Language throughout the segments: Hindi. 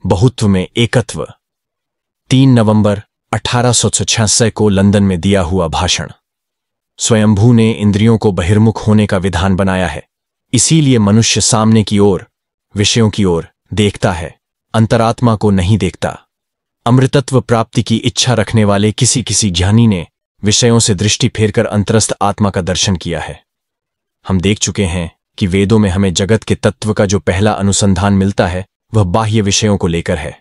बहुत्व में एकत्व। 3 नवंबर 1866 को लंदन में दिया हुआ भाषण। स्वयंभू ने इंद्रियों को बहिर्मुख होने का विधान बनाया है, इसीलिए मनुष्य सामने की ओर, विषयों की ओर देखता है, अंतरात्मा को नहीं देखता। अमृतत्व प्राप्ति की इच्छा रखने वाले किसी किसी ज्ञानी ने विषयों से दृष्टि फेरकर अंतरस्थ आत्मा का दर्शन किया है। हम देख चुके हैं कि वेदों में हमें जगत के तत्व का जो पहला अनुसंधान मिलता है वह बाह्य विषयों को लेकर है।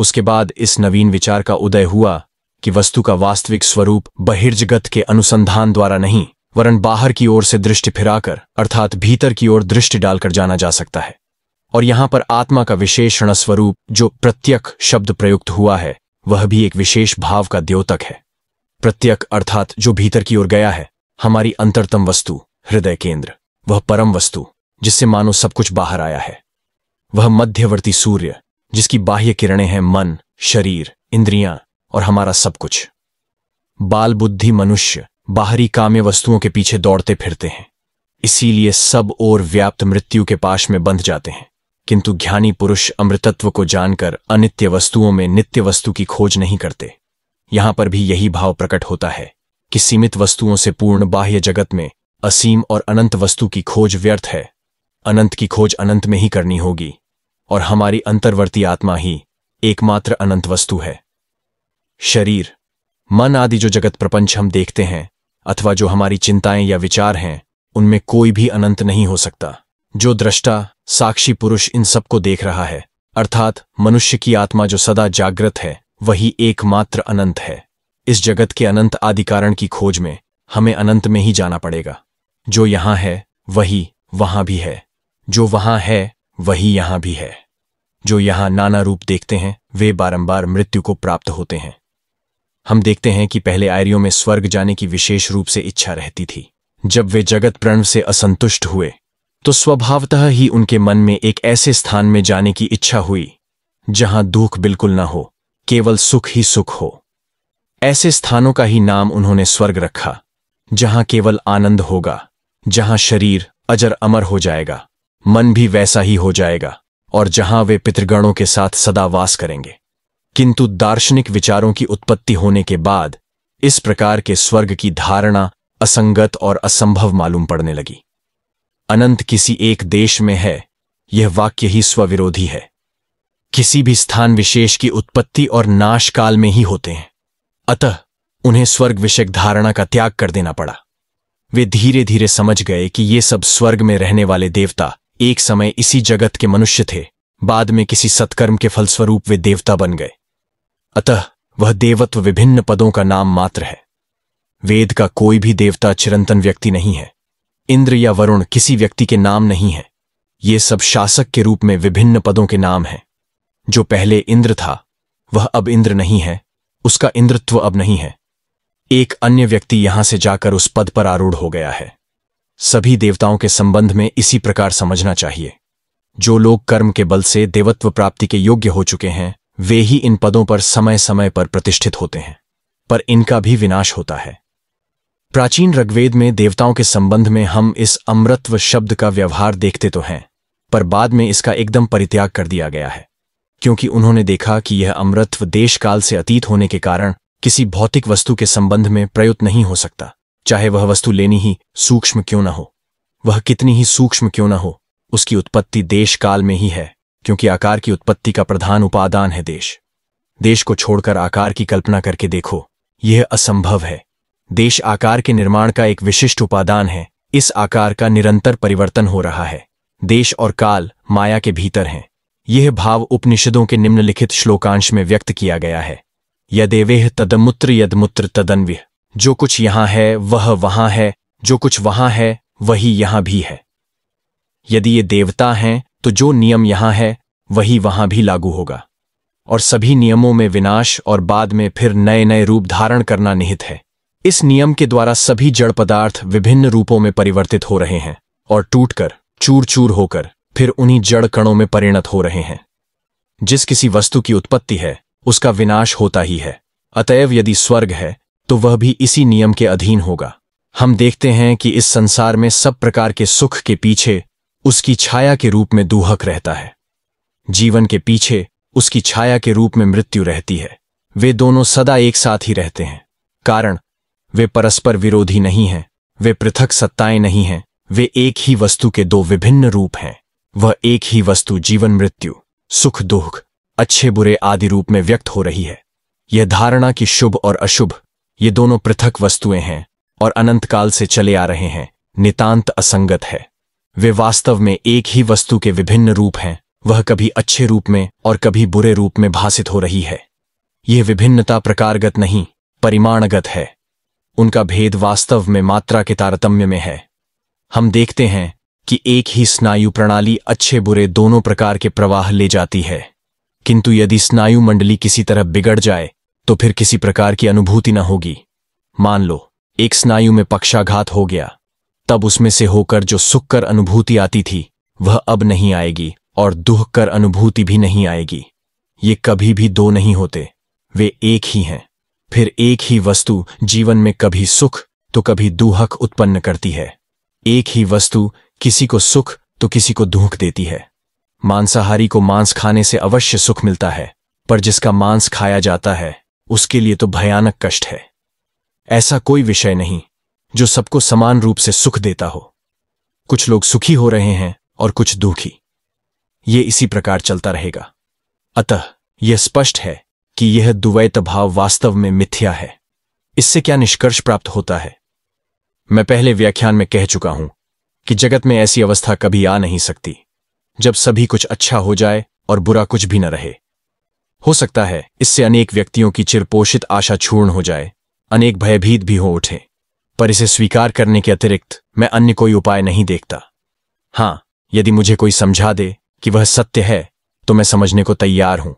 उसके बाद इस नवीन विचार का उदय हुआ कि वस्तु का वास्तविक स्वरूप बहिर्जगत के अनुसंधान द्वारा नहीं, वरन बाहर की ओर से दृष्टि फिराकर अर्थात भीतर की ओर दृष्टि डालकर जाना जा सकता है। और यहां पर आत्मा का विशेषण स्वरूप जो प्रत्यक शब्द प्रयुक्त हुआ है वह भी एक विशेष भाव का द्योतक है। प्रत्यक अर्थात जो भीतर की ओर गया है, हमारी अंतरतम वस्तु, हृदय केंद्र, वह परम वस्तु जिससे मानो सब कुछ बाहर आया है। वह मध्यवर्ती सूर्य जिसकी बाह्य किरणें हैं मन, शरीर, इंद्रियां और हमारा सब कुछ। बाल बुद्धि मनुष्य बाहरी काम्य वस्तुओं के पीछे दौड़ते फिरते हैं, इसीलिए सब ओर व्याप्त मृत्यु के पाश में बंध जाते हैं। किंतु ज्ञानी पुरुष अमृतत्व को जानकर अनित्य वस्तुओं में नित्य वस्तु की खोज नहीं करते। यहां पर भी यही भाव प्रकट होता है कि सीमित वस्तुओं से पूर्ण बाह्य जगत में असीम और अनंत वस्तु की खोज व्यर्थ है। अनंत की खोज अनंत में ही करनी होगी और हमारी अंतर्वर्ती आत्मा ही एकमात्र अनंत वस्तु है। शरीर, मन आदि जो जगत प्रपंच हम देखते हैं अथवा जो हमारी चिंताएं या विचार हैं, उनमें कोई भी अनंत नहीं हो सकता। जो दृष्टा साक्षी पुरुष इन सबको देख रहा है, अर्थात मनुष्य की आत्मा जो सदा जागृत है, वही एकमात्र अनंत है। इस जगत के अनंत आदि कारण की खोज में हमें अनंत में ही जाना पड़ेगा। जो यहां है वही वहां भी है, जो वहां है वही यहां भी है। जो यहां नाना रूप देखते हैं वे बारंबार मृत्यु को प्राप्त होते हैं। हम देखते हैं कि पहले आर्यों में स्वर्ग जाने की विशेष रूप से इच्छा रहती थी। जब वे जगत प्रण से असंतुष्ट हुए तो स्वभावतः ही उनके मन में एक ऐसे स्थान में जाने की इच्छा हुई जहां दुख बिल्कुल न हो, केवल सुख ही सुख हो। ऐसे स्थानों का ही नाम उन्होंने स्वर्ग रखा, जहां केवल आनंद होगा, जहां शरीर अजर अमर हो जाएगा, मन भी वैसा ही हो जाएगा और जहां वे पितृगणों के साथ सदा वास करेंगे। किंतु दार्शनिक विचारों की उत्पत्ति होने के बाद इस प्रकार के स्वर्ग की धारणा असंगत और असंभव मालूम पड़ने लगी। अनंत किसी एक देश में है, यह वाक्य ही स्वविरोधी है। किसी भी स्थान विशेष की उत्पत्ति और नाश काल में ही होते हैं, अतः उन्हें स्वर्ग विषयक धारणा का त्याग कर देना पड़ा। वे धीरे धीरे समझ गए कि ये सब स्वर्ग में रहने वाले देवता एक समय इसी जगत के मनुष्य थे, बाद में किसी सत्कर्म के फलस्वरूप वे देवता बन गए। अतः वह देवत्व विभिन्न पदों का नाम मात्र है। वेद का कोई भी देवता चिरंतन व्यक्ति नहीं है। इंद्र या वरुण किसी व्यक्ति के नाम नहीं है। ये सब शासक के रूप में विभिन्न पदों के नाम हैं। जो पहले इंद्र था वह अब इंद्र नहीं है, उसका इंद्रत्व अब नहीं है। एक अन्य व्यक्ति यहां से जाकर उस पद पर आरूढ़ हो गया है। सभी देवताओं के संबंध में इसी प्रकार समझना चाहिए। जो लोग कर्म के बल से देवत्व प्राप्ति के योग्य हो चुके हैं वे ही इन पदों पर समय समय पर प्रतिष्ठित होते हैं, पर इनका भी विनाश होता है। प्राचीन ऋग्वेद में देवताओं के संबंध में हम इस अमृतत्व शब्द का व्यवहार देखते तो हैं, पर बाद में इसका एकदम परित्याग कर दिया गया है, क्योंकि उन्होंने देखा कि यह अमृतत्व देश काल से अतीत होने के कारण किसी भौतिक वस्तु के संबंध में प्रयुक्त नहीं हो सकता, चाहे वह वस्तु लेनी ही सूक्ष्म क्यों न हो। वह कितनी ही सूक्ष्म क्यों न हो, उसकी उत्पत्ति देश काल में ही है, क्योंकि आकार की उत्पत्ति का प्रधान उपादान है देश। देश को छोड़कर आकार की कल्पना करके देखो, यह असंभव है। देश आकार के निर्माण का एक विशिष्ट उपादान है। इस आकार का निरंतर परिवर्तन हो रहा है। देश और काल माया के भीतर हैं। यह भाव उपनिषदों के निम्नलिखित श्लोकांश में व्यक्त किया गया है। यदेवेह तदमुत्र यदमुत्र तदन्विह। जो कुछ यहां है वह वहां है, जो कुछ वहां है वही यहां भी है। यदि ये देवता हैं तो जो नियम यहां है वही वहां भी लागू होगा, और सभी नियमों में विनाश और बाद में फिर नए नए रूप धारण करना निहित है। इस नियम के द्वारा सभी जड़ पदार्थ विभिन्न रूपों में परिवर्तित हो रहे हैं और टूटकर चूर चूर होकर फिर उन्हीं जड़ कणों में परिणत हो रहे हैं। जिस किसी वस्तु की उत्पत्ति है उसका विनाश होता ही है। अतएव यदि स्वर्ग है तो वह भी इसी नियम के अधीन होगा। हम देखते हैं कि इस संसार में सब प्रकार के सुख के पीछे उसकी छाया के रूप में दूहक रहता है। जीवन के पीछे उसकी छाया के रूप में मृत्यु रहती है। वे दोनों सदा एक साथ ही रहते हैं, कारण वे परस्पर विरोधी नहीं हैं, वे पृथक सत्ताएं नहीं हैं, वे एक ही वस्तु के दो विभिन्न रूप हैं। वह एक ही वस्तु जीवन मृत्यु, सुख दुख, अच्छे बुरे आदि रूप में व्यक्त हो रही है। यह धारणा कि शुभ और अशुभ ये दोनों पृथक वस्तुएं हैं और अनंत काल से चले आ रहे हैं, नितांत असंगत है। वे वास्तव में एक ही वस्तु के विभिन्न रूप हैं। वह कभी अच्छे रूप में और कभी बुरे रूप में भासित हो रही है। यह विभिन्नता प्रकारगत नहीं, परिमाणगत है। उनका भेद वास्तव में मात्रा के तारतम्य में है। हम देखते हैं कि एक ही स्नायु प्रणाली अच्छे बुरे दोनों प्रकार के प्रवाह ले जाती है, किंतु यदि स्नायु मंडली किसी तरह बिगड़ जाए तो फिर किसी प्रकार की अनुभूति न होगी। मान लो एक स्नायु में पक्षाघात हो गया, तब उसमें से होकर जो सुखकर अनुभूति आती थी वह अब नहीं आएगी और दुखकर अनुभूति भी नहीं आएगी। ये कभी भी दो नहीं होते, वे एक ही हैं। फिर एक ही वस्तु जीवन में कभी सुख तो कभी दुख उत्पन्न करती है। एक ही वस्तु किसी को सुख तो किसी को दुख देती है। मांसाहारी को मांस खाने से अवश्य सुख मिलता है, पर जिसका मांस खाया जाता है उसके लिए तो भयानक कष्ट है। ऐसा कोई विषय नहीं जो सबको समान रूप से सुख देता हो। कुछ लोग सुखी हो रहे हैं और कुछ दुखी। ये इसी प्रकार चलता रहेगा। अतः यह स्पष्ट है कि यह द्वैत भाव वास्तव में मिथ्या है। इससे क्या निष्कर्ष प्राप्त होता है? मैं पहले व्याख्यान में कह चुका हूं कि जगत में ऐसी अवस्था कभी आ नहीं सकती जब सभी कुछ अच्छा हो जाए और बुरा कुछ भी न रहे। हो सकता है इससे अनेक व्यक्तियों की चिरपोषित आशा चूर्ण हो जाए, अनेक भयभीत भी हो उठे, पर इसे स्वीकार करने के अतिरिक्त मैं अन्य कोई उपाय नहीं देखता। हां, यदि मुझे कोई समझा दे कि वह सत्य है तो मैं समझने को तैयार हूं,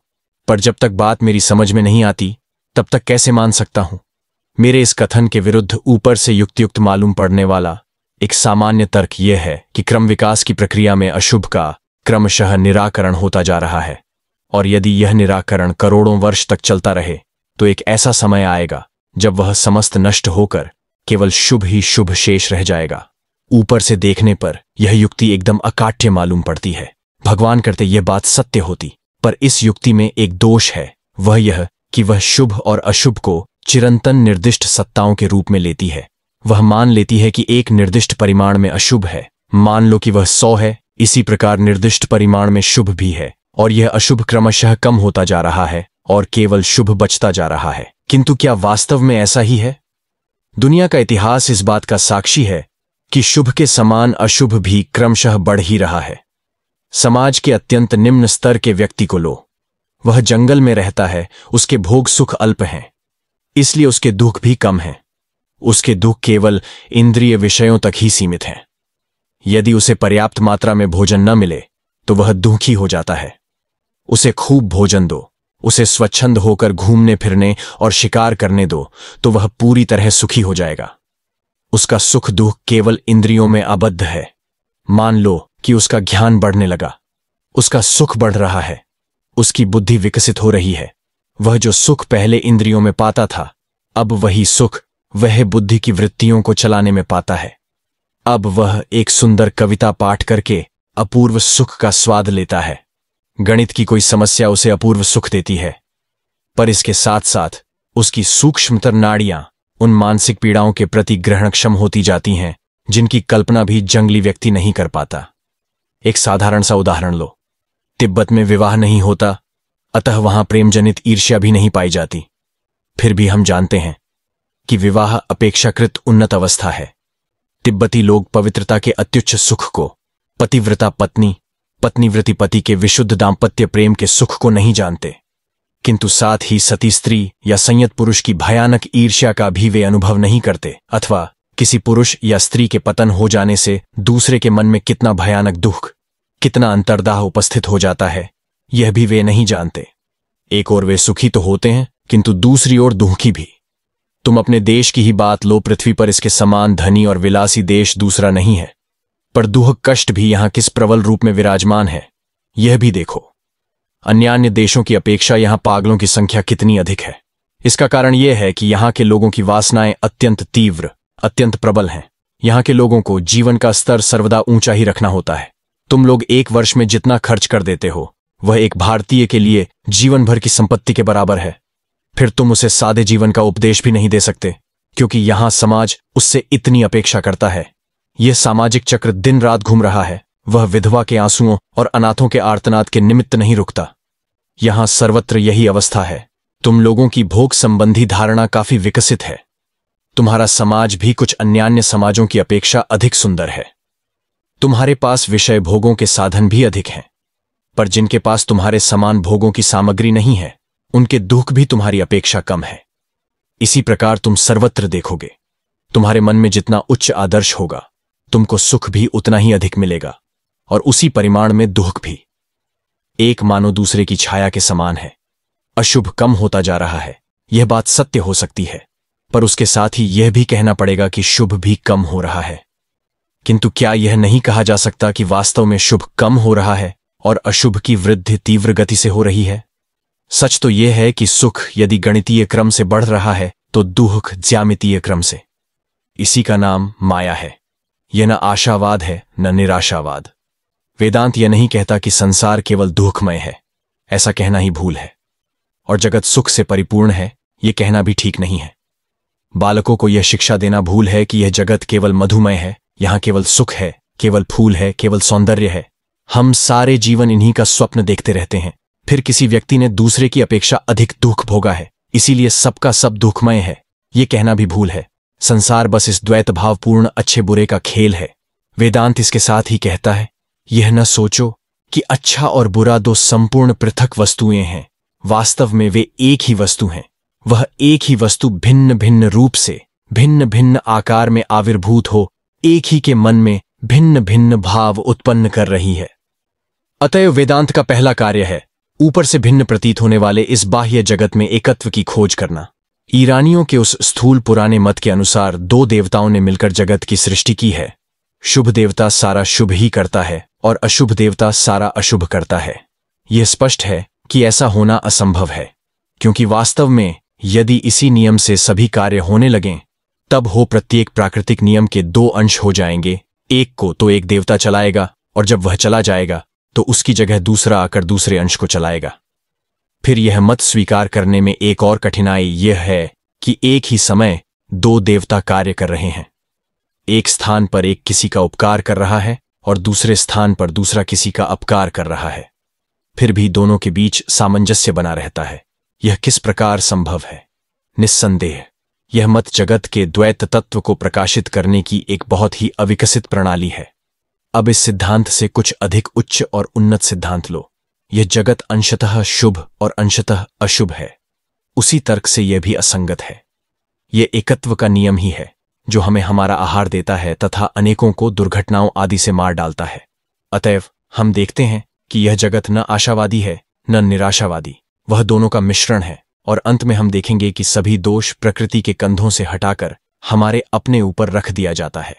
पर जब तक बात मेरी समझ में नहीं आती तब तक कैसे मान सकता हूं? मेरे इस कथन के विरुद्ध ऊपर से युक्तियुक्त मालूम पड़ने वाला एक सामान्य तर्क यह है कि क्रम विकास की प्रक्रिया में अशुभ का क्रमशः निराकरण होता जा रहा है, और यदि यह निराकरण करोड़ों वर्ष तक चलता रहे तो एक ऐसा समय आएगा जब वह समस्त नष्ट होकर केवल शुभ ही शुभ शेष रह जाएगा। ऊपर से देखने पर यह युक्ति एकदम अकाट्य मालूम पड़ती है। भगवान करते यह बात सत्य होती, पर इस युक्ति में एक दोष है, वह यह कि वह शुभ और अशुभ को चिरंतन निर्दिष्ट सत्ताओं के रूप में लेती है। वह मान लेती है कि एक निर्दिष्ट परिमाण में अशुभ है, मान लो कि वह 100 है, इसी प्रकार निर्दिष्ट परिमाण में शुभ भी है, और यह अशुभ क्रमशः कम होता जा रहा है और केवल शुभ बचता जा रहा है। किंतु क्या वास्तव में ऐसा ही है? दुनिया का इतिहास इस बात का साक्षी है कि शुभ के समान अशुभ भी क्रमशः बढ़ ही रहा है। समाज के अत्यंत निम्न स्तर के व्यक्ति को लो, वह जंगल में रहता है, उसके भोग सुख अल्प हैं, इसलिए उसके दुख भी कम हैं। उसके दुख केवल इंद्रिय विषयों तक ही सीमित हैं। यदि उसे पर्याप्त मात्रा में भोजन न मिले तो वह दुखी हो जाता है। उसे खूब भोजन दो, उसे स्वच्छंद होकर घूमने फिरने और शिकार करने दो तो वह पूरी तरह सुखी हो जाएगा। उसका सुख दुख केवल इंद्रियों में आबद्ध है। मान लो कि उसका ज्ञान बढ़ने लगा, उसका सुख बढ़ रहा है, उसकी बुद्धि विकसित हो रही है। वह जो सुख पहले इंद्रियों में पाता था, अब वही सुख वह बुद्धि की वृत्तियों को चलाने में पाता है। अब वह एक सुंदर कविता पाठ करके अपूर्व सुख का स्वाद लेता है। गणित की कोई समस्या उसे अपूर्व सुख देती है, पर इसके साथ साथ उसकी सूक्ष्मतर नाड़ियां उन मानसिक पीड़ाओं के प्रति ग्रहणक्षम होती जाती हैं जिनकी कल्पना भी जंगली व्यक्ति नहीं कर पाता। एक साधारण सा उदाहरण लो। तिब्बत में विवाह नहीं होता, अतः वहां प्रेमजनित ईर्ष्या भी नहीं पाई जाती। फिर भी हम जानते हैं कि विवाह अपेक्षाकृत उन्नत अवस्था है। तिब्बती लोग पवित्रता के अत्युच्च सुख को, पतिव्रता पत्नी, पत्नीव्रति पति के विशुद्ध दाम्पत्य प्रेम के सुख को नहीं जानते, किंतु साथ ही सती स्त्री या संयत पुरुष की भयानक ईर्ष्या का भी वे अनुभव नहीं करते, अथवा किसी पुरुष या स्त्री के पतन हो जाने से दूसरे के मन में कितना भयानक दुख, कितना अंतर्दाह उपस्थित हो जाता है, यह भी वे नहीं जानते। एक ओर वे सुखी तो होते हैं, किंतु दूसरी ओर दुखी भी। तुम अपने देश की ही बात लो, पृथ्वी पर इसके समान धनी और विलासी देश दूसरा नहीं है, पर दुख कष्ट भी यहां किस प्रबल रूप में विराजमान है, यह भी देखो। अन्यान्य देशों की अपेक्षा यहां पागलों की संख्या कितनी अधिक है। इसका कारण यह है कि यहां के लोगों की वासनाएं अत्यंत तीव्र, अत्यंत प्रबल हैं। यहां के लोगों को जीवन का स्तर सर्वदा ऊंचा ही रखना होता है। तुम लोग एक वर्ष में जितना खर्च कर देते हो, वह एक भारतीय के लिए जीवन भर की संपत्ति के बराबर है, फिर तुम उसे सादे जीवन का उपदेश भी नहीं दे सकते, क्योंकि यहां समाज उससे इतनी अपेक्षा करता है। यह सामाजिक चक्र दिन रात घूम रहा है। वह विधवा के आंसुओं और अनाथों के आर्तनाद के निमित्त नहीं रुकता। यहां सर्वत्र यही अवस्था है। तुम लोगों की भोग संबंधी धारणा काफी विकसित है। तुम्हारा समाज भी कुछ अन्यान्य समाजों की अपेक्षा अधिक सुंदर है। तुम्हारे पास विषय भोगों के साधन भी अधिक हैं, पर जिनके पास तुम्हारे समान भोगों की सामग्री नहीं है, उनके दुख भी तुम्हारी अपेक्षा कम है। इसी प्रकार तुम सर्वत्र देखोगे। तुम्हारे मन में जितना उच्च आदर्श होगा, तुमको सुख भी उतना ही अधिक मिलेगा, और उसी परिमाण में दुख भी। एक मानो दूसरे की छाया के समान है। अशुभ कम होता जा रहा है, यह बात सत्य हो सकती है, पर उसके साथ ही यह भी कहना पड़ेगा कि शुभ भी कम हो रहा है। किंतु क्या यह नहीं कहा जा सकता कि वास्तव में शुभ कम हो रहा है और अशुभ की वृद्धि तीव्र गति से हो रही है? सच तो यह है कि सुख यदि गणितीय क्रम से बढ़ रहा है तो दुख ज्यामितीय क्रम से। इसी का नाम माया है। यह न आशावाद है न निराशावाद। वेदांत यह नहीं कहता कि संसार केवल दुखमय है, ऐसा कहना ही भूल है। और जगत सुख से परिपूर्ण है, यह कहना भी ठीक नहीं है। बालकों को यह शिक्षा देना भूल है कि यह जगत केवल मधुमय है, यहां केवल सुख है, केवल फूल है, केवल सौंदर्य है। हम सारे जीवन इन्हीं का स्वप्न देखते रहते हैं। फिर किसी व्यक्ति ने दूसरे की अपेक्षा अधिक दुख भोगा है, इसीलिए सबका सब दुखमय है, यह कहना भी भूल है। संसार बस इस द्वैत भावपूर्ण अच्छे बुरे का खेल है। वेदांत इसके साथ ही कहता है, यह न सोचो कि अच्छा और बुरा दो संपूर्ण पृथक वस्तुएं हैं। वास्तव में वे एक ही वस्तु हैं। वह एक ही वस्तु भिन्न भिन्न रूप से, भिन्न भिन्न आकार में आविर्भूत हो एक ही के मन में भिन्न भिन्न भाव उत्पन्न कर रही है। अतएव वेदांत का पहला कार्य है ऊपर से भिन्न प्रतीत होने वाले इस बाह्य जगत में एकत्व की खोज करना। ईरानियों के उस स्थूल पुराने मत के अनुसार दो देवताओं ने मिलकर जगत की सृष्टि की है। शुभ देवता सारा शुभ ही करता है और अशुभ देवता सारा अशुभ करता है। यह स्पष्ट है कि ऐसा होना असंभव है, क्योंकि वास्तव में यदि इसी नियम से सभी कार्य होने लगें, तब हो प्रत्येक प्राकृतिक नियम के दो अंश हो जाएंगे। एक को तो एक देवता चलाएगा, और जब वह चला जाएगा तो उसकी जगह दूसरा आकर दूसरे अंश को चलाएगा। फिर यह मत स्वीकार करने में एक और कठिनाई यह है कि एक ही समय दो देवता कार्य कर रहे हैं। एक स्थान पर एक किसी का उपकार कर रहा है और दूसरे स्थान पर दूसरा किसी का अपकार कर रहा है। फिर भी दोनों के बीच सामंजस्य बना रहता है। यह किस प्रकार संभव है? निस्संदेह यह मत जगत के द्वैत तत्व को प्रकाशित करने की एक बहुत ही अविकसित प्रणाली है। अब इस सिद्धांत से कुछ अधिक उच्च और उन्नत सिद्धांत लो। यह जगत अंशतः शुभ और अंशतः अशुभ है। उसी तर्क से यह भी असंगत है। यह एकत्व का नियम ही है जो हमें हमारा आहार देता है तथा अनेकों को दुर्घटनाओं आदि से मार डालता है। अतएव हम देखते हैं कि यह जगत न आशावादी है न निराशावादी, वह दोनों का मिश्रण है। और अंत में हम देखेंगे कि सभी दोष प्रकृति के कंधों से हटाकर हमारे अपने ऊपर रख दिया जाता है।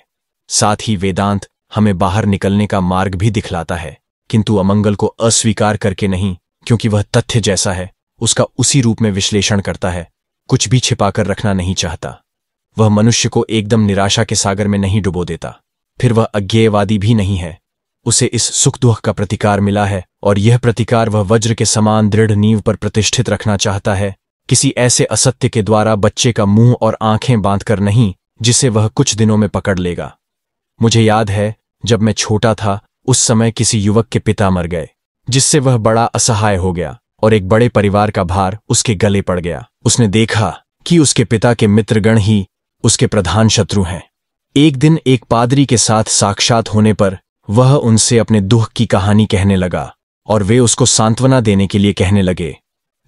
साथ ही वेदांत हमें बाहर निकलने का मार्ग भी दिखलाता है, किंतु अमंगल को अस्वीकार करके नहीं, क्योंकि वह तथ्य जैसा है उसका उसी रूप में विश्लेषण करता है, कुछ भी छिपाकर रखना नहीं चाहता। वह मनुष्य को एकदम निराशा के सागर में नहीं डुबो देता। फिर वह अज्ञेयवादी भी नहीं है। उसे इस सुख दुख का प्रतिकार मिला है, और यह प्रतिकार वह वज्र के समान दृढ़ नींव पर प्रतिष्ठित रखना चाहता है, किसी ऐसे असत्य के द्वारा बच्चे का मुंह और आंखें बांधकर नहीं, जिसे वह कुछ दिनों में पकड़ लेगा। मुझे याद है जब मैं छोटा था, उस समय किसी युवक के पिता मर गए, जिससे वह बड़ा असहाय हो गया और एक बड़े परिवार का भार उसके गले पड़ गया। उसने देखा कि उसके पिता के मित्रगण ही उसके प्रधान शत्रु हैं। एक दिन एक पादरी के साथ साक्षात होने पर वह उनसे अपने दुख की कहानी कहने लगा, और वे उसको सांत्वना देने के लिए कहने लगे,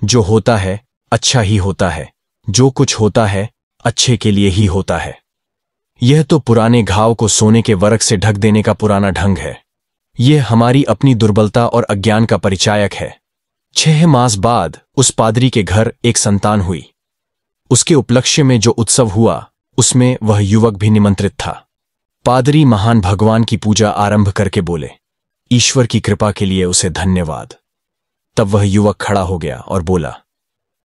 जो होता है अच्छा ही होता है, जो कुछ होता है अच्छे के लिए ही होता है। यह तो पुराने घाव को सोने के वरक से ढक देने का पुराना ढंग है। यह हमारी अपनी दुर्बलता और अज्ञान का परिचायक है। 6 मास बाद उस पादरी के घर एक संतान हुई। उसके उपलक्ष्य में जो उत्सव हुआ उसमें वह युवक भी निमंत्रित था। पादरी महान भगवान की पूजा आरंभ करके बोले, ईश्वर की कृपा के लिए उसे धन्यवाद। तब वह युवक खड़ा हो गया और बोला,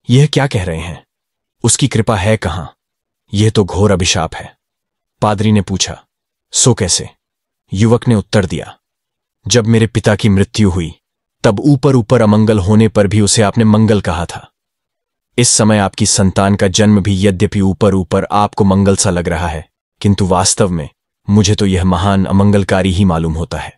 यह क्या कह रहे हैं? उसकी कृपा है कहां? यह तो घोर अभिशाप है। पादरी ने पूछा, सो कैसे? युवक ने उत्तर दिया, जब मेरे पिता की मृत्यु हुई तब ऊपर ऊपर अमंगल होने पर भी उसे आपने मंगल कहा था। इस समय आपकी संतान का जन्म भी यद्यपि ऊपर ऊपर आपको मंगल सा लग रहा है, किंतु वास्तव में मुझे तो यह महान अमंगलकारी ही मालूम होता है।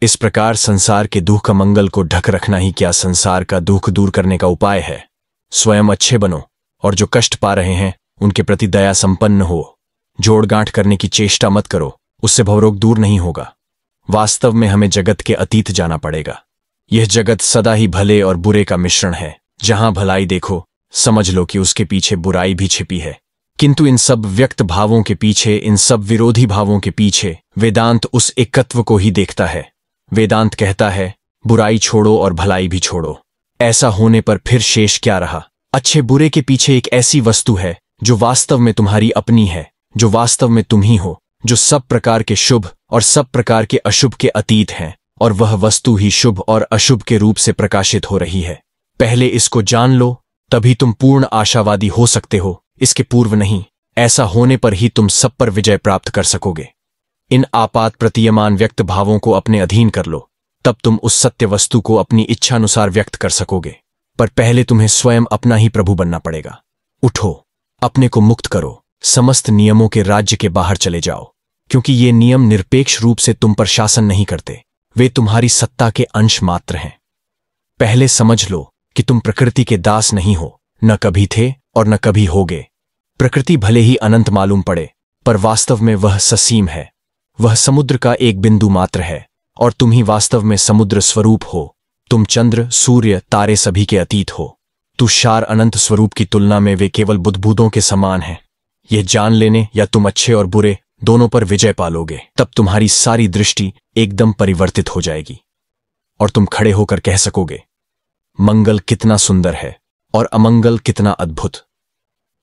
इस प्रकार संसार के दुख का मंगल को ढक रखना ही क्या संसार का दुख दूर करने का उपाय है। स्वयं अच्छे बनो और जो कष्ट पा रहे हैं उनके प्रति दया संपन्न हो। जोड़ गांठ करने की चेष्टा मत करो, उससे भवरोग दूर नहीं होगा। वास्तव में हमें जगत के अतीत जाना पड़ेगा। यह जगत सदा ही भले और बुरे का मिश्रण है। जहां भलाई देखो समझ लो कि उसके पीछे बुराई भी छिपी है। किंतु इन सब व्यक्त भावों के पीछे, इन सब विरोधी भावों के पीछे वेदांत उस एकत्व को ही देखता है। वेदांत कहता है बुराई छोड़ो और भलाई भी छोड़ो। ऐसा होने पर फिर शेष क्या रहा? अच्छे बुरे के पीछे एक ऐसी वस्तु है जो वास्तव में तुम्हारी अपनी है, जो वास्तव में तुम ही हो, जो सब प्रकार के शुभ और सब प्रकार के अशुभ के अतीत हैं, और वह वस्तु ही शुभ और अशुभ के रूप से प्रकाशित हो रही है। पहले इसको जान लो, तभी तुम पूर्ण आशावादी हो सकते हो, इसके पूर्व नहीं। ऐसा होने पर ही तुम सब पर विजय प्राप्त कर सकोगे। इन आपात प्रतीयमान व्यक्त भावों को अपने अधीन कर लो, तब तुम उस सत्य वस्तु को अपनी इच्छानुसार व्यक्त कर सकोगे। पर पहले तुम्हें स्वयं अपना ही प्रभु बनना पड़ेगा। उठो, अपने को मुक्त करो, समस्त नियमों के राज्य के बाहर चले जाओ, क्योंकि ये नियम निरपेक्ष रूप से तुम पर शासन नहीं करते, वे तुम्हारी सत्ता के अंश मात्र हैं। पहले समझ लो कि तुम प्रकृति के दास नहीं हो, न कभी थे और न कभी होगे। प्रकृति भले ही अनंत मालूम पड़े, पर वास्तव में वह ससीम है। वह समुद्र का एक बिंदु मात्र है, और तुम ही वास्तव में समुद्र स्वरूप हो। तुम चंद्र, सूर्य, तारे सभी के अतीत हो। तुषार अनंत स्वरूप की तुलना में वे केवल बुदबुदों के समान हैं। यह जान लेने या तुम अच्छे और बुरे दोनों पर विजय पालोगे, तब तुम्हारी सारी दृष्टि एकदम परिवर्तित हो जाएगी और तुम खड़े होकर कह सकोगे मंगल कितना सुंदर है और अमंगल कितना अद्भुत।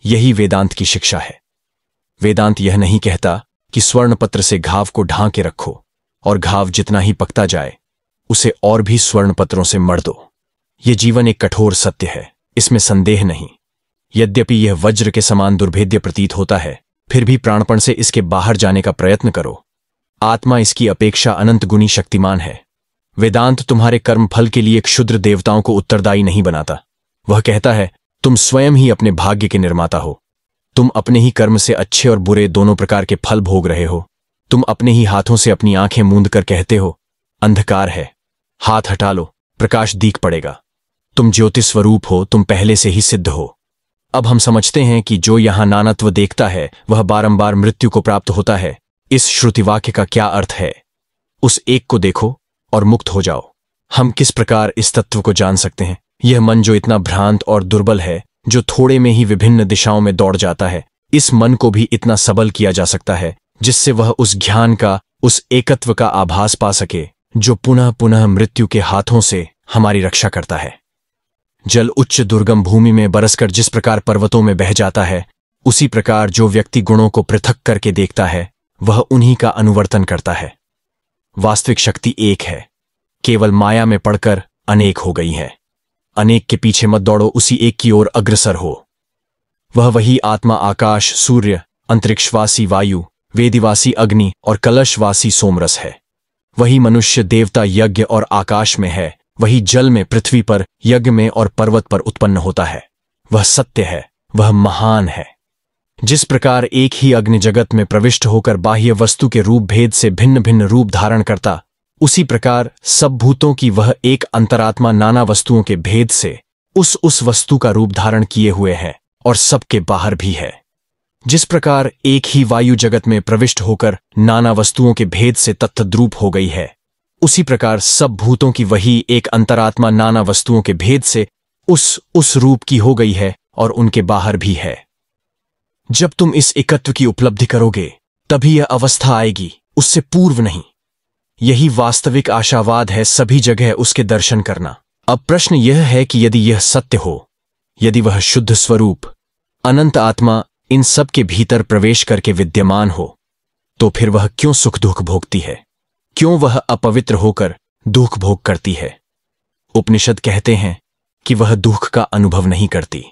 यही वेदांत की शिक्षा है। वेदांत यह नहीं कहता कि स्वर्ण पत्र से घाव को ढांके रखो और घाव जितना ही पकता जाए उसे और भी स्वर्ण पत्रों से मढ़ दो। यह जीवन एक कठोर सत्य है, इसमें संदेह नहीं। यद्यपि यह वज्र के समान दुर्भेद्य प्रतीत होता है, फिर भी प्राणपण से इसके बाहर जाने का प्रयत्न करो। आत्मा इसकी अपेक्षा अनंत गुनी शक्तिमान है। वेदांत तुम्हारे कर्म फल के लिए क्षुद्र देवताओं को उत्तरदायी नहीं बनाता। वह कहता है तुम स्वयं ही अपने भाग्य के निर्माता हो। तुम अपने ही कर्म से अच्छे और बुरे दोनों प्रकार के फल भोग रहे हो। तुम अपने ही हाथों से अपनी आंखें मूंद कर कहते हो अंधकार है, हाथ हटा लो, प्रकाश दीख पड़ेगा। तुम ज्योति स्वरूप हो, तुम पहले से ही सिद्ध हो। अब हम समझते हैं कि जो यहां नानत्व देखता है वह बारंबार मृत्यु को प्राप्त होता है। इस श्रुतिवाक्य का क्या अर्थ है? उस एक को देखो और मुक्त हो जाओ। हम किस प्रकार इस तत्व को जान सकते हैं? यह मन जो इतना भ्रांत और दुर्बल है, जो थोड़े में ही विभिन्न दिशाओं में दौड़ जाता है, इस मन को भी इतना सबल किया जा सकता है जिससे वह उस ज्ञान का, उस एकत्व का आभास पा सके जो पुनः पुनः मृत्यु के हाथों से हमारी रक्षा करता है। जल उच्च दुर्गम भूमि में बरसकर जिस प्रकार पर्वतों में बह जाता है, उसी प्रकार जो व्यक्ति गुणों को पृथक करके देखता है वह उन्हीं का अनुवर्तन करता है। वास्तविक शक्ति एक है, केवल माया में पड़कर अनेक हो गई है। अनेक के पीछे मत दौड़ो, उसी एक की ओर अग्रसर हो। वह वही आत्मा आकाश, सूर्य, अंतरिक्षवासी वायु, वेदिवासी अग्नि और कलशवासी सोमरस है। वही मनुष्य, देवता, यज्ञ और आकाश में है। वही जल में, पृथ्वी पर, यज्ञ में और पर्वत पर उत्पन्न होता है। वह सत्य है, वह महान है। जिस प्रकार एक ही अग्नि जगत में प्रविष्ट होकर बाह्य वस्तु के रूप भेद से भिन्न भिन्न रूप धारण करता, उसी प्रकार सब भूतों की वह एक अंतरात्मा नाना वस्तुओं के भेद से उस वस्तु का रूप धारण किए हुए है और सबके बाहर भी है। जिस प्रकार एक ही वायु जगत में प्रविष्ट होकर नाना वस्तुओं के भेद से तत्तद्रूप हो गई है, उसी प्रकार सब भूतों की वही एक अंतरात्मा नाना वस्तुओं के भेद से उस रूप की हो गई है और उनके बाहर भी है। जब तुम इस एकत्व की उपलब्धि करोगे तभी यह अवस्था आएगी, उससे पूर्व नहीं। यही वास्तविक आशावाद है, सभी जगह उसके दर्शन करना। अब प्रश्न यह है कि यदि यह सत्य हो, यदि वह शुद्ध स्वरूप अनंत आत्मा इन सब के भीतर प्रवेश करके विद्यमान हो, तो फिर वह क्यों सुख दुख भोगती है? क्यों वह अपवित्र होकर दुख भोग करती है? उपनिषद कहते हैं कि वह दुख का अनुभव नहीं करती।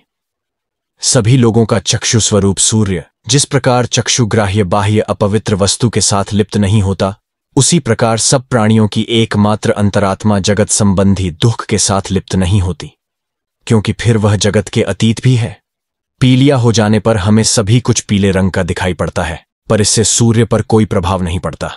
सभी लोगों का चक्षु स्वरूप सूर्य जिस प्रकार चक्षुग्राह्य बाह्य अपवित्र वस्तु के साथ लिप्त नहीं होता, उसी प्रकार सब प्राणियों की एकमात्र अंतरात्मा जगत संबंधी दुख के साथ लिप्त नहीं होती, क्योंकि फिर वह जगत के अतीत भी है। पीलिया हो जाने पर हमें सभी कुछ पीले रंग का दिखाई पड़ता है, पर इससे सूर्य पर कोई प्रभाव नहीं पड़ता।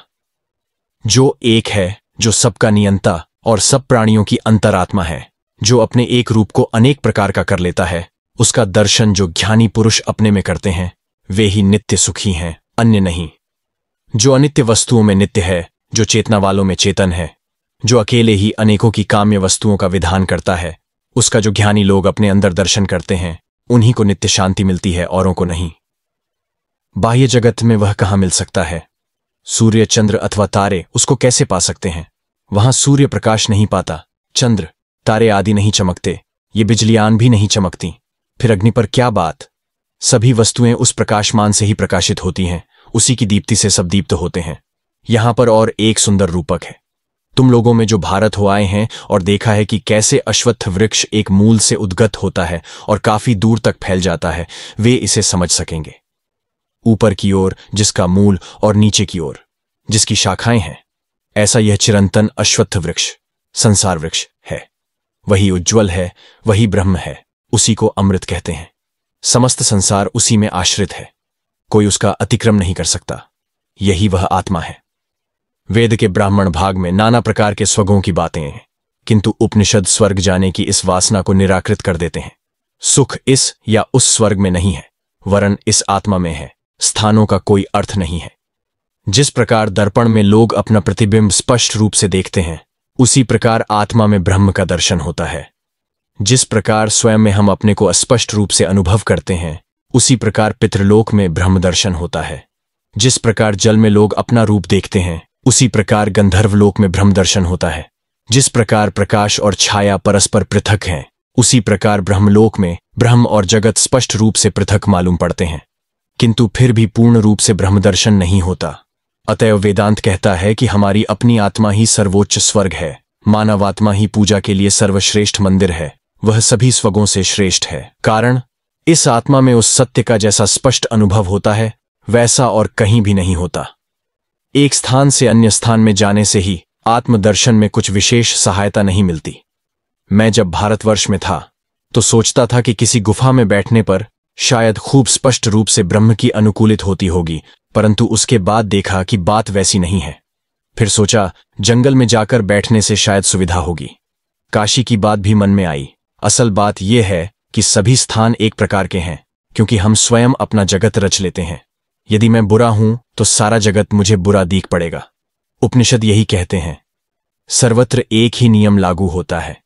जो एक है, जो सबका नियंता और सब प्राणियों की अंतरात्मा है, जो अपने एक रूप को अनेक प्रकार का कर लेता है, उसका दर्शन जो ज्ञानी पुरुष अपने में करते हैं, वे ही नित्य सुखी हैं, अन्य नहीं। जो अनित्य वस्तुओं में नित्य है, जो चेतना वालों में चेतन है, जो अकेले ही अनेकों की काम्य वस्तुओं का विधान करता है, उसका जो ज्ञानी लोग अपने अंदर दर्शन करते हैं, उन्हीं को नित्य शांति मिलती है, औरों को नहीं। बाह्य जगत में वह कहाँ मिल सकता है? सूर्य, चंद्र अथवा तारे उसको कैसे पा सकते हैं? वहां सूर्य प्रकाश नहीं पाता, चंद्र, तारे आदि नहीं चमकते, ये बिजलियां भी नहीं चमकती, फिर अग्नि पर क्या बात? सभी वस्तुएं उस प्रकाशमान से ही प्रकाशित होती हैं, उसी की दीप्ति से सब दीप्त होते हैं। यहां पर और एक सुंदर रूपक है। तुम लोगों में जो भारत हो आए हैं और देखा है कि कैसे अश्वत्थ वृक्ष एक मूल से उद्गत होता है और काफी दूर तक फैल जाता है, वे इसे समझ सकेंगे। ऊपर की ओर जिसका मूल और नीचे की ओर जिसकी शाखाएं हैं, ऐसा यह चिरंतन अश्वत्थ वृक्ष संसार वृक्ष है। वही उज्ज्वल है, वही ब्रह्म है, उसी को अमृत कहते हैं। समस्त संसार उसी में आश्रित है, कोई उसका अतिक्रम नहीं कर सकता। यही वह आत्मा है। वेद के ब्राह्मण भाग में नाना प्रकार के स्वगों की बातें हैं, किंतु उपनिषद स्वर्ग जाने की इस वासना को निराकृत कर देते हैं। सुख इस या उस स्वर्ग में नहीं है, वरन इस आत्मा में है। स्थानों का कोई अर्थ नहीं है। जिस प्रकार दर्पण में लोग अपना प्रतिबिंब स्पष्ट रूप से देखते हैं, उसी प्रकार आत्मा में ब्रह्म का दर्शन होता है। जिस प्रकार स्वयं में हम अपने को अस्पष्ट रूप से अनुभव करते हैं, उसी प्रकार पितृलोक में ब्रह्म दर्शन होता है। जिस प्रकार जल में लोग अपना रूप देखते हैं, उसी प्रकार गंधर्वलोक में ब्रह्म दर्शन होता है। जिस प्रकार प्रकाश और छाया परस्पर पृथक हैं, उसी प्रकार ब्रह्मलोक में ब्रह्म और जगत स्पष्ट रूप से पृथक मालूम पड़ते हैं, किंतु फिर भी पूर्ण रूप से ब्रह्म दर्शन नहीं होता। अतएव वेदांत कहता है कि हमारी अपनी आत्मा ही सर्वोच्च स्वर्ग है, मानवात्मा ही पूजा के लिए सर्वश्रेष्ठ मंदिर है, वह सभी स्वगों से श्रेष्ठ है। कारण, इस आत्मा में उस सत्य का जैसा स्पष्ट अनुभव होता है, वैसा और कहीं भी नहीं होता। एक स्थान से अन्य स्थान में जाने से ही आत्मदर्शन में कुछ विशेष सहायता नहीं मिलती। मैं जब भारतवर्ष में था तो सोचता था कि किसी गुफा में बैठने पर शायद खूब स्पष्ट रूप से ब्रह्म की अनुकूलित होती होगी, परंतु उसके बाद देखा कि बात वैसी नहीं है। फिर सोचा जंगल में जाकर बैठने से शायद सुविधा होगी। काशी की बात भी मन में आई। असल बात यह है कि सभी स्थान एक प्रकार के हैं, क्योंकि हम स्वयं अपना जगत रच लेते हैं। यदि मैं बुरा हूं तो सारा जगत मुझे बुरा दिख पड़ेगा। उपनिषद यही कहते हैं। सर्वत्र एक ही नियम लागू होता है।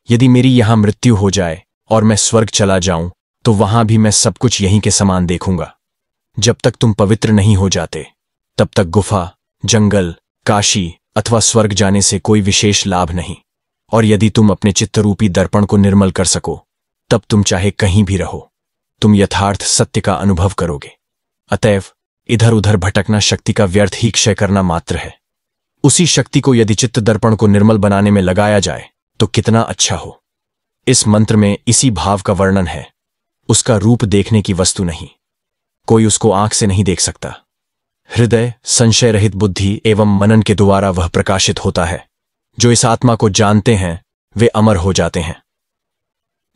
यदि मेरी यहां मृत्यु हो जाए और मैं स्वर्ग चला जाऊं, तो वहां भी मैं सब कुछ यहीं के समान देखूंगा। जब तक तुम पवित्र नहीं हो जाते, तब तक गुफा, जंगल, काशी अथवा स्वर्ग जाने से कोई विशेष लाभ नहीं। और यदि तुम अपने चित्तरूपी दर्पण को निर्मल कर सको, तब तुम चाहे कहीं भी रहो, तुम यथार्थ सत्य का अनुभव करोगे। अतएव इधर उधर भटकना शक्ति का व्यर्थ ही क्षय करना मात्र है। उसी शक्ति को यदि चित्त दर्पण को निर्मल बनाने में लगाया जाए तो कितना अच्छा हो। इस मंत्र में इसी भाव का वर्णन है। उसका रूप देखने की वस्तु नहीं, कोई उसको आंख से नहीं देख सकता। हृदय, संशय रहित बुद्धि एवं मनन के द्वारा वह प्रकाशित होता है। जो इस आत्मा को जानते हैं वे अमर हो जाते हैं।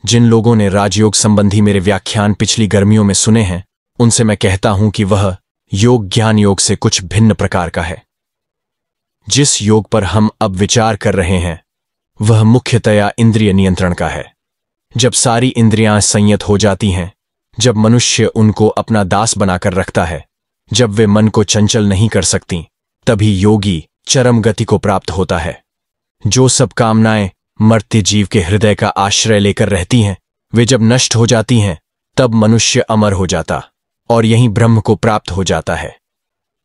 जिन लोगों ने राजयोग संबंधी मेरे व्याख्यान पिछली गर्मियों में सुने हैं, उनसे मैं कहता हूं कि वह योग ज्ञान योग से कुछ भिन्न प्रकार का है। जिस योग पर हम अब विचार कर रहे हैं, वह मुख्यतया इंद्रिय नियंत्रण का है। जब सारी इंद्रियां संयत हो जाती हैं, जब मनुष्य उनको अपना दास बनाकर रखता है, जब वे मन को चंचल नहीं कर सकती, तभी योगी चरम गति को प्राप्त होता है। जो सब कामनाएं मर्त्य जीव के हृदय का आश्रय लेकर रहती हैं, वे जब नष्ट हो जाती हैं, तब मनुष्य अमर हो जाता और यहीं ब्रह्म को प्राप्त हो जाता है।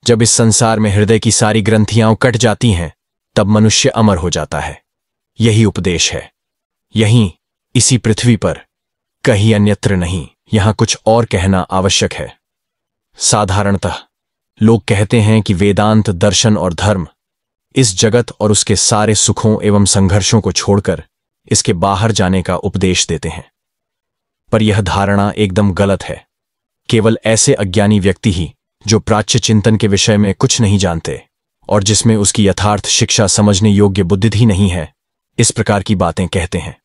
जब इस संसार में हृदय की सारी ग्रंथियां कट जाती हैं, तब मनुष्य अमर हो जाता है। यही उपदेश है। यहीं, इसी पृथ्वी पर, कहीं अन्यत्र नहीं। यहां कुछ और कहना आवश्यक है। साधारणतः लोग कहते हैं कि वेदांत, दर्शन और धर्म इस जगत और उसके सारे सुखों एवं संघर्षों को छोड़कर इसके बाहर जाने का उपदेश देते हैं। पर यह धारणा एकदम गलत है। केवल ऐसे अज्ञानी व्यक्ति ही, जो प्राच्य चिंतन के विषय में कुछ नहीं जानते, और जिसमें उसकी यथार्थ शिक्षा समझने योग्य बुद्धि ही नहीं है, इस प्रकार की बातें कहते हैं।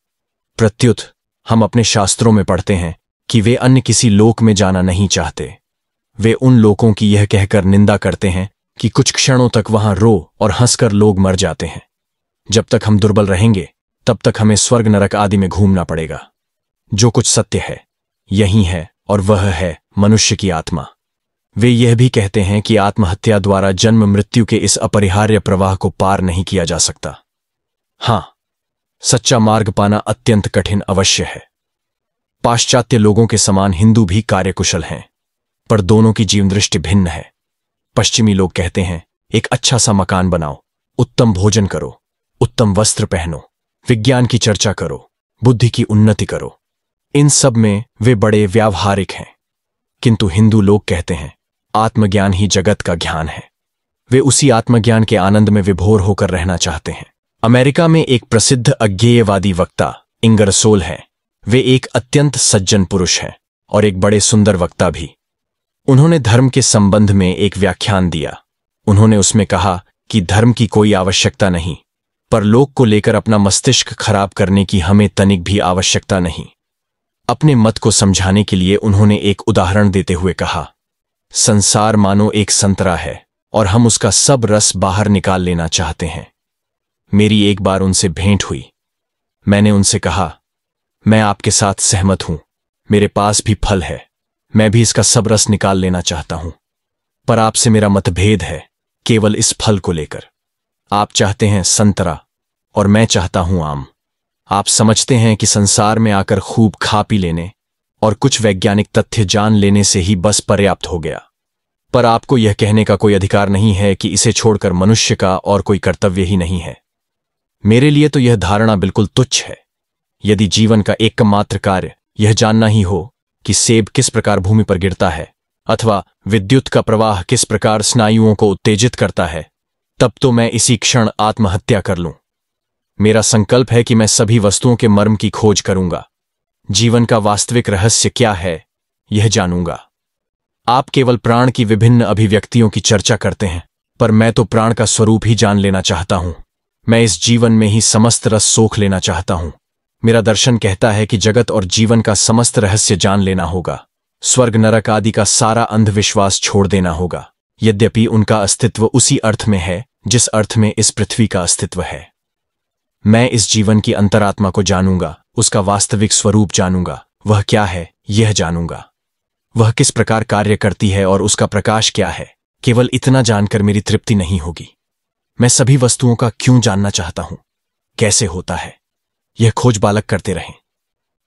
प्रत्युत हम अपने शास्त्रों में पढ़ते हैं कि वे अन्य किसी लोक में जाना नहीं चाहते। वे उन लोगों की यह कहकर निंदा करते हैं कि कुछ क्षणों तक वहां रो और हंसकर लोग मर जाते हैं। जब तक हम दुर्बल रहेंगे तब तक हमें स्वर्ग नरक आदि में घूमना पड़ेगा। जो कुछ सत्य है यही है, और वह है मनुष्य की आत्मा। वे यह भी कहते हैं कि आत्महत्या द्वारा जन्म मृत्यु के इस अपरिहार्य प्रवाह को पार नहीं किया जा सकता। हां, सच्चा मार्ग पाना अत्यंत कठिन अवश्य है। पाश्चात्य लोगों के समान हिंदू भी कार्यकुशल हैं, पर दोनों की जीवन दृष्टि भिन्न है। पश्चिमी लोग कहते हैं एक अच्छा सा मकान बनाओ, उत्तम भोजन करो, उत्तम वस्त्र पहनो, विज्ञान की चर्चा करो, बुद्धि की उन्नति करो। इन सब में वे बड़े व्यावहारिक हैं। किंतु हिंदू लोग कहते हैं आत्मज्ञान ही जगत का ज्ञान है। वे उसी आत्मज्ञान के आनंद में विभोर होकर रहना चाहते हैं। अमेरिका में एक प्रसिद्ध अज्ञेयवादी वक्ता इंगरसोल हैं। वे एक अत्यंत सज्जन पुरुष हैं और एक बड़े सुंदर वक्ता भी। उन्होंने धर्म के संबंध में एक व्याख्यान दिया। उन्होंने उसमें कहा कि धर्म की कोई आवश्यकता नहीं, पर लोक को लेकर अपना मस्तिष्क खराब करने की हमें तनिक भी आवश्यकता नहीं। अपने मत को समझाने के लिए उन्होंने एक उदाहरण देते हुए कहा, संसार मानो एक संतरा है और हम उसका सब रस बाहर निकाल लेना चाहते हैं। मेरी एक बार उनसे भेंट हुई। मैंने उनसे कहा, मैं आपके साथ सहमत हूं, मेरे पास भी फल है, मैं भी इसका सब रस निकाल लेना चाहता हूं, पर आपसे मेरा मतभेद है केवल इस फल को लेकर। आप चाहते हैं संतरा और मैं चाहता हूं आम। आप समझते हैं कि संसार में आकर खूब खा पी लेने और कुछ वैज्ञानिक तथ्य जान लेने से ही बस पर्याप्त हो गया, पर आपको यह कहने का कोई अधिकार नहीं है कि इसे छोड़कर मनुष्य का और कोई कर्तव्य ही नहीं है। मेरे लिए तो यह धारणा बिल्कुल तुच्छ है। यदि जीवन का एकमात्र कार्य यह जानना ही हो कि सेब किस प्रकार भूमि पर गिरता है अथवा विद्युत का प्रवाह किस प्रकार स्नायुओं को उत्तेजित करता है, तब तो मैं इसी क्षण आत्महत्या कर लूं। मेरा संकल्प है कि मैं सभी वस्तुओं के मर्म की खोज करूंगा, जीवन का वास्तविक रहस्य क्या है यह जानूंगा। आप केवल प्राण की विभिन्न अभिव्यक्तियों की चर्चा करते हैं, पर मैं तो प्राण का स्वरूप ही जान लेना चाहता हूं। मैं इस जीवन में ही समस्त रस सोख लेना चाहता हूं। मेरा दर्शन कहता है कि जगत और जीवन का समस्त रहस्य जान लेना होगा। स्वर्ग नरक आदि का सारा अंधविश्वास छोड़ देना होगा, यद्यपि उनका अस्तित्व उसी अर्थ में है जिस अर्थ में इस पृथ्वी का अस्तित्व है। मैं इस जीवन की अंतरात्मा को जानूंगा, उसका वास्तविक स्वरूप जानूंगा। वह क्या है यह जानूंगा, वह किस प्रकार कार्य करती है और उसका प्रकाश क्या है। केवल इतना जानकर मेरी तृप्ति नहीं होगी। मैं सभी वस्तुओं का क्यों जानना चाहता हूं, कैसे होता है, यह खोज बालक करते रहें।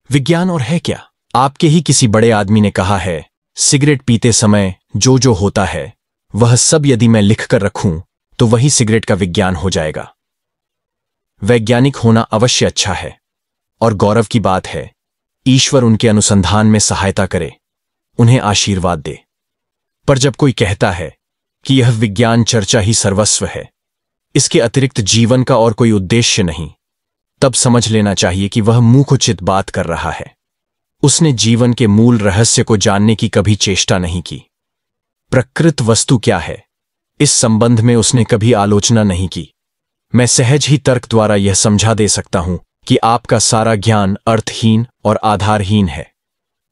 विज्ञान और है क्या? आपके ही किसी बड़े आदमी ने कहा है, सिगरेट पीते समय जो जो होता है वह सब यदि मैं लिख कर रखूं तो वही सिगरेट का विज्ञान हो जाएगा। वैज्ञानिक होना अवश्य अच्छा है और गौरव की बात है। ईश्वर उनके अनुसंधान में सहायता करे, उन्हें आशीर्वाद दे। पर जब कोई कहता है कि यह विज्ञान चर्चा ही सर्वस्व है, इसके अतिरिक्त जीवन का और कोई उद्देश्य नहीं, तब समझ लेना चाहिए कि वह मूर्खोचित बात कर रहा है। उसने जीवन के मूल रहस्य को जानने की कभी चेष्टा नहीं की। प्रकृत वस्तु क्या है, इस संबंध में उसने कभी आलोचना नहीं की। मैं सहज ही तर्क द्वारा यह समझा दे सकता हूं कि आपका सारा ज्ञान अर्थहीन और आधारहीन है।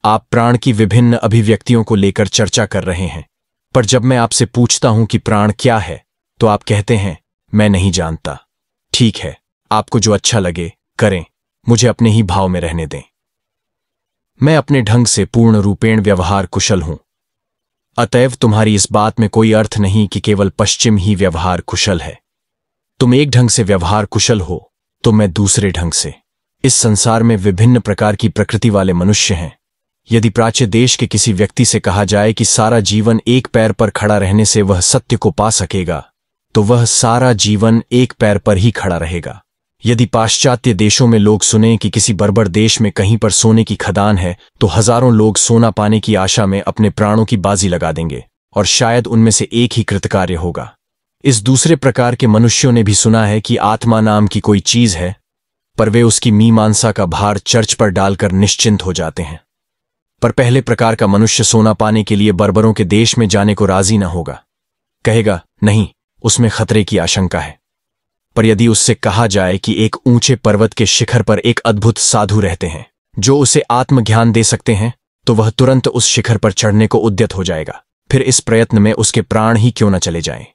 आप प्राण की विभिन्न अभिव्यक्तियों को लेकर चर्चा कर रहे हैं, पर जब मैं आपसे पूछता हूं कि प्राण क्या है तो आप कहते हैं मैं नहीं जानता। ठीक है, आपको जो अच्छा लगे करें, मुझे अपने ही भाव में रहने दें। मैं अपने ढंग से पूर्ण रूपेण व्यवहार कुशल हूं, अतएव तुम्हारी इस बात में कोई अर्थ नहीं कि केवल पश्चिम ही व्यवहार कुशल है। तुम एक ढंग से व्यवहार कुशल हो तो मैं दूसरे ढंग से। इस संसार में विभिन्न प्रकार की प्रकृति वाले मनुष्य हैं। यदि प्राच्य देश के किसी व्यक्ति से कहा जाए कि सारा जीवन एक पैर पर खड़ा रहने से वह सत्य को पा सकेगा, तो वह सारा जीवन एक पैर पर ही खड़ा रहेगा। यदि पाश्चात्य देशों में लोग सुने कि किसी बर्बर देश में कहीं पर सोने की खदान है, तो हजारों लोग सोना पाने की आशा में अपने प्राणों की बाजी लगा देंगे और शायद उनमें से एक ही कृतकार्य होगा। इस दूसरे प्रकार के मनुष्यों ने भी सुना है कि आत्मा नाम की कोई चीज है, पर वे उसकी मीमांसा का भार चर्च पर डालकर निश्चिंत हो जाते हैं। पर पहले प्रकार का मनुष्य सोना पाने के लिए बर्बरों के देश में जाने को राजी न होगा। कहेगा, नहीं, उसमें खतरे की आशंका है। पर यदि उससे कहा जाए कि एक ऊंचे पर्वत के शिखर पर एक अद्भुत साधु रहते हैं जो उसे आत्मज्ञान दे सकते हैं, तो वह तुरंत उस शिखर पर चढ़ने को उद्यत हो जाएगा, फिर इस प्रयत्न में उसके प्राण ही क्यों न चले जाएं।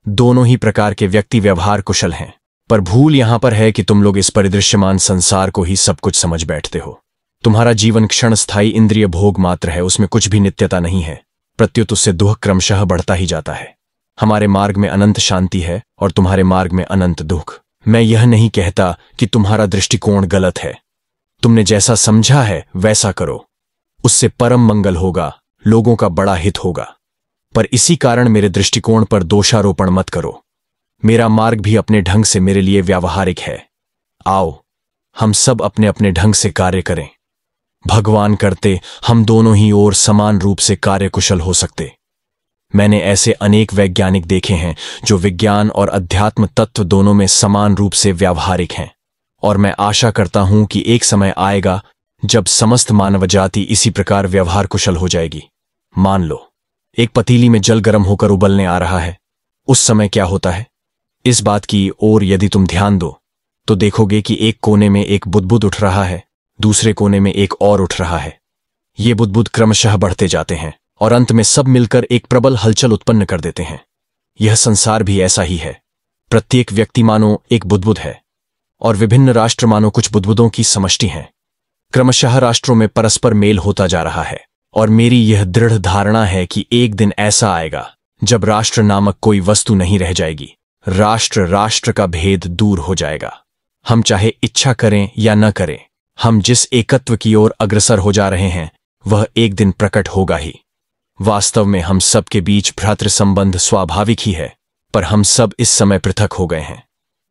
दोनों ही प्रकार के व्यक्ति व्यवहार कुशल हैं, पर भूल यहां पर है कि तुम लोग इस परिदृश्यमान संसार को ही सब कुछ समझ बैठते हो। तुम्हारा जीवन क्षण स्थायी इंद्रिय भोग मात्र है, उसमें कुछ भी नित्यता नहीं है, प्रत्युत उससे दुख क्रमशः बढ़ता ही जाता है। हमारे मार्ग में अनंत शांति है और तुम्हारे मार्ग में अनंत दुख। मैं यह नहीं कहता कि तुम्हारा दृष्टिकोण गलत है, तुमने जैसा समझा है वैसा करो, उससे परम मंगल होगा, लोगों का बड़ा हित होगा। पर इसी कारण मेरे दृष्टिकोण पर दोषारोपण मत करो। मेरा मार्ग भी अपने ढंग से मेरे लिए व्यावहारिक है। आओ हम सब अपने अपने ढंग से कार्य करें। भगवान करते हम दोनों ही ओर समान रूप से कार्यकुशल हो सकते। मैंने ऐसे अनेक वैज्ञानिक देखे हैं जो विज्ञान और अध्यात्म तत्व दोनों में समान रूप से व्यावहारिक हैं, और मैं आशा करता हूं कि एक समय आएगा जब समस्त मानव जाति इसी प्रकार व्यवहार कुशल हो जाएगी। मान लो एक पतीली में जल गर्म होकर उबलने आ रहा है, उस समय क्या होता है? इस बात की ओर यदि तुम ध्यान दो तो देखोगे कि एक कोने में एक बुदबुद उठ रहा है, दूसरे कोने में एक और उठ रहा है। ये बुदबुद क्रमशः बढ़ते जाते हैं और अंत में सब मिलकर एक प्रबल हलचल उत्पन्न कर देते हैं। यह संसार भी ऐसा ही है। प्रत्येक व्यक्ति मानो एक बुदबुद है और विभिन्न राष्ट्र मानो कुछ बुदबुदों की समष्टि हैं। क्रमशः राष्ट्रों में परस्पर मेल होता जा रहा है, और मेरी यह दृढ़ धारणा है कि एक दिन ऐसा आएगा जब राष्ट्र नामक कोई वस्तु नहीं रह जाएगी। राष्ट्र राष्ट्र का भेद दूर हो जाएगा। हम चाहे इच्छा करें या न करें, हम जिस एकत्व की ओर अग्रसर हो जा रहे हैं वह एक दिन प्रकट होगा ही। वास्तव में हम सब के बीच भ्रातृ संबंध स्वाभाविक ही है, पर हम सब इस समय पृथक हो गए हैं।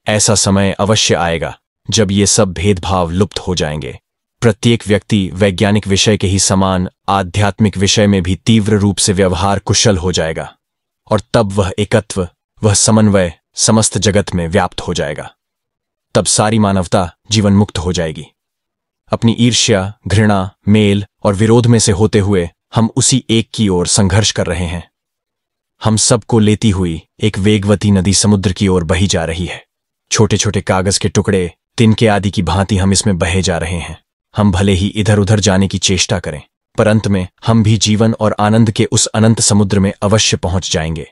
ऐसा समय अवश्य आएगा जब ये सब भेदभाव लुप्त हो जाएंगे। प्रत्येक व्यक्ति वैज्ञानिक विषय के ही समान आध्यात्मिक विषय में भी तीव्र रूप से व्यवहार कुशल हो जाएगा, और तब वह एकत्व, वह समन्वय समस्त जगत में व्याप्त हो जाएगा। तब सारी मानवता जीवन मुक्त हो जाएगी। अपनी ईर्ष्या, घृणा, मेल और विरोध में से होते हुए हम उसी एक की ओर संघर्ष कर रहे हैं। हम सबको लेती हुई एक वेगवती नदी समुद्र की ओर बही जा रही है। छोटे छोटे कागज के टुकड़े, तिनके आदि की भांति हम इसमें बहे जा रहे हैं। हम भले ही इधर उधर जाने की चेष्टा करें, पर अंत में हम भी जीवन और आनंद के उस अनंत समुद्र में अवश्य पहुंच जाएंगे।